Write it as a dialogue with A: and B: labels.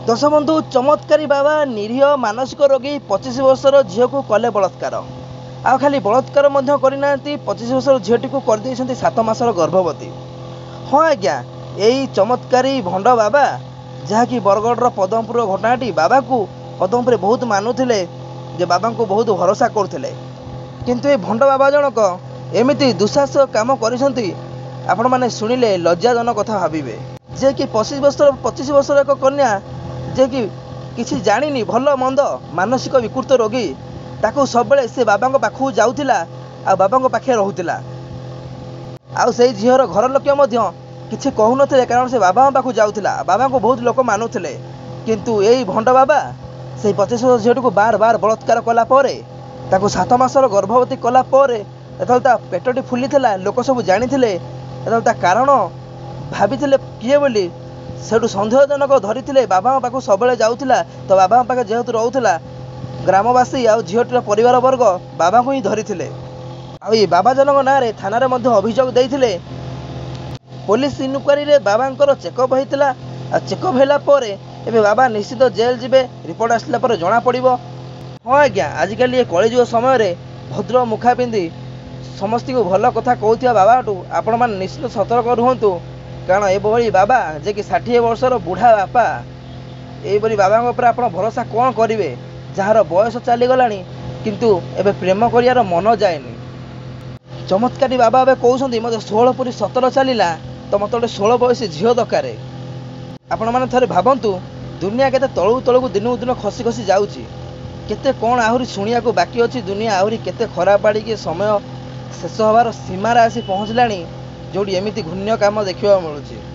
A: दर्शक बंधु चमत्कारी बाबा निरीह मानसिक रोगी 25 वर्षर झील को कले बलात्कार आ खाली बलात्कार करना 25 वर्षर झीटी को करदे 7 मासर गर्भवती। हाँ आज्ञा यही चमत्कारी भंड बाबा जहाँकि बरगढ़ पदमपुर घटनाटी बाबा को पदमपुर बहुत मानुले जे बाबा को बहुत भरोसा करते किंतु ये भंड बाबा जनक एमती दुस्साहस काम आपण मैंने शुणिले लज्जाजनक कथा भावे जे कि 25 वर्षर एक कन्या जे कि किसी जानी भल मंद मानसिक विकृत रोगी ताकू सब से बाबा पाखु जाऊला आ बाबा पाखे रोला से झीर घर लोक किसी कहून कारण से बाबा पाखु जाऊला बाबा को बहुत लोक मानुले किंतु यही भंड बाबा से 25 वर्ष झील को बार बार बलात्कार कलापर 7 मासर गर्भवती कलापर एत पेटटी फुली लोक सब जानी कारण भाभी किए बोली सेठू सन्देहजनक धरी बाबा पाखु सब जाऊला तो बाबा पाखे जेहेतु रोला ग्रामवासी आ झीटर परिवार वर्ग बाबा को ही धरी आई बाबा जनक ना थाना अभियोग देते पुलिस इनक्वारी बाबा चेकअप होता चेकअप होगापर एवं बाबा निश्चित जेल जीवे रिपोर्ट आसला पर जना पड़। हाँ आज्ञा आजिकल ये कलिजुग समय भद्र मुखा पिंधि समस्त को भल कथा कहूया बाबाठू आपण मैंने निश्चित सतर्क रुहतु कारण ये बाबा जे कि 60 वर्षर बुढ़ा बापा ये बाबा आप भरोसा कौन करेंगे जार बयस चलीगला किंतु एबे प्रेम कर मन जाएनि। चमत्कारी बाबा ए कहते मत 16 पूरी 17 चलला तो मत गोटे 16 बयस झील दरकार आपण मैंने थे भावतु दुनिया के तलू तलू दिन दिन खसी खसी जाऊँगी केते कौन आहरी शुणा बाकी अच्छी दुनिया आहरी केते खराब आड़िकी समय शेष हबार सीमार आसी पहुँचला जोड़ी एमती घृण्य काम देखा मिलूँ।